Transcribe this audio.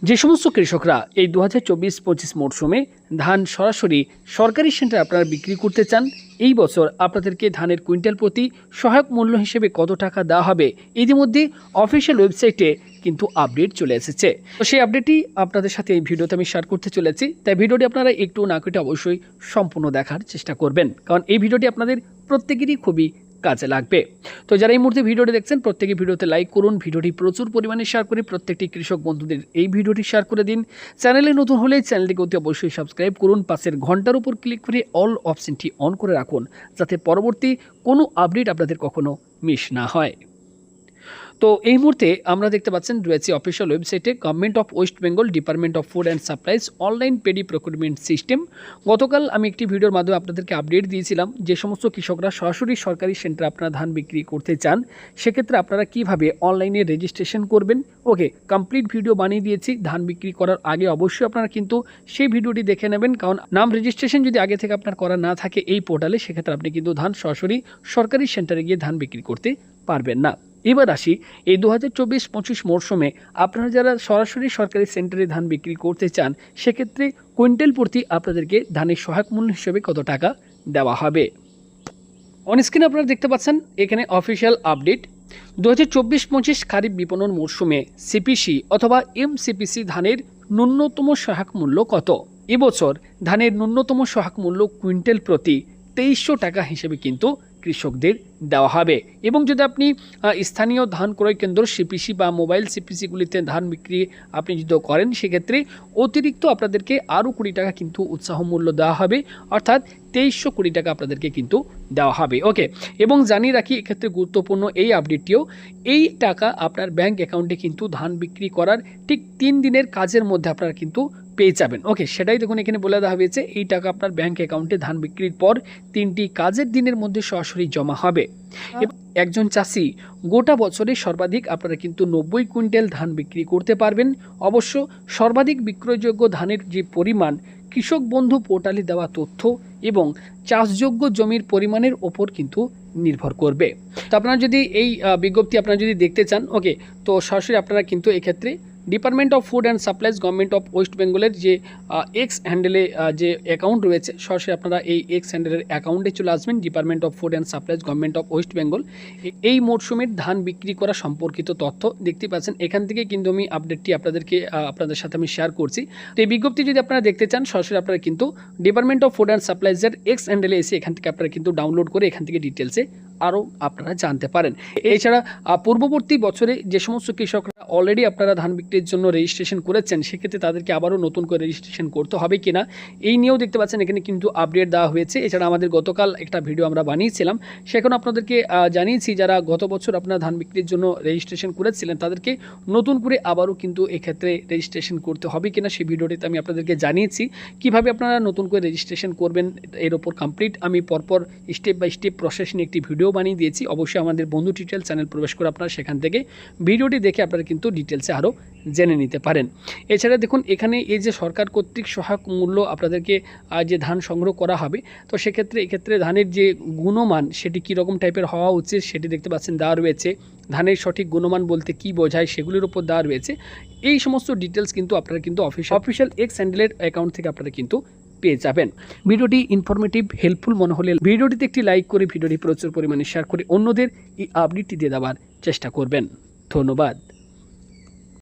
যে সমস্ত কৃষকরা এই 2024-25 মরশুমে ধান সরাসরি সরকারি সেন্টারে আপনারা বিক্রি করতে চান, এই বছর আপনাদেরকে ধানের কুইন্টাল প্রতি সহায়ক মূল্য হিসেবে কত টাকা দেওয়া হবে ইতিমধ্যে অফিসিয়াল ওয়েবসাইটে কিন্তু আপডেট চলে এসেছে। তো সেই আপডেটটি আপনাদের সাথে এই ভিডিওতে আমি শেয়ার করতে চলেছি, তাই ভিডিওটি আপনারা একটু না কেটে অবশ্যই সম্পূর্ণ দেখার চেষ্টা করবেন, কারণ এই ভিডিওটি আপনাদের প্রত্যেকেরই খুবই কাজে লাগবে। তো যারা এই মুহূর্তে ভিডিওটি দেখছেন প্রত্যেকে ভিডিওতে লাইক করুন, ভিডিওটি প্রচুর পরিমাণে শেয়ার করে প্রত্যেকটি কৃষক বন্ধুদের এই ভিডিওটি শেয়ার করে দিন। চ্যানেলে নতুন হলে চ্যানেলটিকে অতি অবশ্যই সাবস্ক্রাইব করুন, পাশের ঘন্টার উপর ক্লিক করে অল অপশনটি অন করে রাখুন, যাতে পরবর্তী কোনো আপডেট আপনাদের কখনো মিস না হয়। তো এই মুহূর্তে আমরা দেখতে পাচ্ছেন রয়েছে অফিসিয়াল ওয়েবসাইটে government of West Bengal department of food and supplies online paddy procurement system. গতকাল আমি একটি ভিডিওর মাধ্যমে আপনাদেরকে আপডেট দিয়েছিলাম যে সমস্ত কৃষকরা সরাসরি সরকারি সেন্টারে আপনারা ধান বিক্রি করতে চান, সেক্ষেত্রে আপনারা কিভাবে অনলাইনে রেজিস্ট্রেশন করবেন। ওকে, কমপ্লিট ভিডিও বানিয়ে দিয়েছি। ধান বিক্রি করার আগে অবশ্যই আপনারা কিন্তু সেই ভিডিওটি দেখে নেবেন, কারণ নাম রেজিস্ট্রেশন যদি আগে থেকে আপনার করা না থাকে এই পোর্টালে, সেক্ষেত্রে আপনি কিন্তু ধান সরাসরি সরকারি সেন্টারে গিয়ে ধান বিক্রি করতে পারবেন না। এবার আসি এই 2024-25 মরশুমে আপনারা যারা সরাসরি সরকারি সেন্টারে ধান বিক্রি করতে চান, সেক্ষেত্রে কুইন্টাল প্রতি আপনাদেরকে ধানের সহায়ক মূল্য হিসেবে কত টাকা দেওয়া হবে। অনস্ক্রিনে আপনারা দেখতে পাচ্ছেন এখানে অফিসিয়াল আপডেট। 2024-25 খারিফ বিপণন মরশুমে সিপিসি অথবা এমসিপিসি ধানের ন্যূনতম সহায়ক মূল্য কত? এবছর ধানের ন্যূনতম সহায়ক মূল্য কুইন্টাল প্রতি 2300 টাকা হিসেবে কিন্তু কৃষকদের দেওয়া হবে। এবং যদি আপনি স্থানীয় ধান ক্রয় কেন্দ্র সিপিসি বা মোবাইল সিপিসিগুলিতে ধান বিক্রি আপনি যদি করেন, সেক্ষেত্রে অতিরিক্ত আপনাদেরকে আরও 20 টাকা কিন্তু উৎসাহ মূল্য দেওয়া হবে, অর্থাৎ 2320 টাকা আপনাদেরকে কিন্তু দেওয়া হবে। ওকে, এবং জানিয়ে রাখি এক্ষেত্রে গুরুত্বপূর্ণ এই আপডেটটিও, এই টাকা আপনার ব্যাংক অ্যাকাউন্টে কিন্তু ধান বিক্রি করার ঠিক 3 দিনের কাজের মধ্যে আপনারা কিন্তু পেয়ে যাবেন। ওকে, সেটাই দেখুন এখানে বলে দেওয়া হয়েছে, এই টাকা আপনার ব্যাংক অ্যাকাউন্টে ধান বিক্রির পর 3টি কাজের দিনের মধ্যে সরাসরি জমা হবে। একজন চাষি গোটা বছরে সর্বাধিক আপনারা কিন্তু 90 কুইন্টাল ধান বিক্রি করতে পারবেন। অবশ্য সর্বাধিক বিক্রয়যোগ্য ধানের যে পরিমাণ কৃষক বন্ধু পোর্টালে দেওয়া তথ্য এবং চাষযোগ্য জমির পরিমাণের ওপর কিন্তু নির্ভর করবে। তো আপনারা যদি এই বিজ্ঞপ্তি আপনারা যদি দেখতে চান, ওকে, তো সরাসরি আপনারা কিন্তু এক্ষেত্রে department of food and supplies government of West বেঙ্গলের যে এক্স হ্যান্ডেলে যে অ্যাকাউন্ট রয়েছে, সরাসরি আপনারা এই এক্স হ্যান্ডেলের অ্যাকাউন্টে চলে আসবেন, department of food and supplies government of West Bengal. এই মরশুমের ধান বিক্রি করা সম্পর্কিত তথ্য দেখতে পাচ্ছেন, এখান থেকে কিন্তু আমি আপডেটটি আপনাদের সাথে আমি শেয়ার করছি। তো এই বিজ্ঞপ্তি যদি আপনারা দেখতে চান, সরাসরি আপনারা কিন্তু ডিপার্টমেন্ট অফ ফুড অ্যান্ড সাপ্লাইজের এক্স হ্যান্ডেলে এসে এখান থেকে আপনারা কিন্তু ডাউনলোড করে এখান থেকে ডিটেলসে আরও আপনারা জানতে পারেন। এছাড়া পূর্ববর্তী বছরে যে সমস্ত কৃষকরা অলরেডি আপনারা ধান বিক্রির জন্য রেজিস্ট্রেশন করেছেন, সেক্ষেত্রে তাদেরকে আবারও নতুন করে রেজিস্ট্রেশন করতে হবে কিনা এই নিয়েও দেখতে পাচ্ছেন এখানে কিন্তু আপডেট দেওয়া হয়েছে। এছাড়া আমাদের গতকাল একটা ভিডিও আমরা বানিয়েছিলাম, সেখানে আপনাদেরকে জানিয়েছি যারা গত বছর আপনারা ধান বিক্রির জন্য রেজিস্ট্রেশন করেছিলেন তাদেরকে নতুন করে আবারও কিন্তু এক্ষেত্রে রেজিস্ট্রেশন করতে হবে কিনা সেই ভিডিওটিতে আমি আপনাদেরকে জানিয়েছি। কিভাবে আপনারা নতুন করে রেজিস্ট্রেশন করবেন এর ওপর কমপ্লিট আমি পরপর স্টেপ বাই স্টেপ প্রসেস নিয়ে একটি ভিডিও বানিয়ে দিয়েছি। অবশ্যই আমাদের বন্ধু টিউটোরিয়াল চ্যানেল প্রবেশ করে আপনারা সেখান থেকে ভিডিওটি দেখে আপনারা কিন্তু ডিটেলসে আরও জেনে নিতে পারেন। এছাড়া দেখুন এখানে এই যে সরকার কর্তৃক সহায়ক মূল্য আপনাদেরকে যে ধান সংগ্রহ করা হবে, তো এক্ষেত্রে ধানের যে গুণমান সেটি কীরকম টাইপের হওয়া উচিত সেটি দেখতে পাচ্ছেন দেওয়া রয়েছে। ধানের সঠিক গুণমান বলতে কী বোঝায় সেগুলির উপর দেওয়া রয়েছে। এই সমস্ত ডিটেলস কিন্তু আপনারা কিন্তু অফিসিয়াল এক্স হ্যান্ডেলের অ্যাকাউন্ট থেকে আপনারা কিন্তু পেয়ে যাবেন। ভিডিওটি ইনফরমেটিভ হেল্পফুল মনে হলে ভিডিওটিতে একটি লাইক করে ভিডিওটি প্রচুর পরিমাণে শেয়ার করে অন্যদের এই আপডেটটি দিয়ে দেওয়ার চেষ্টা করবেন। ধন্যবাদ।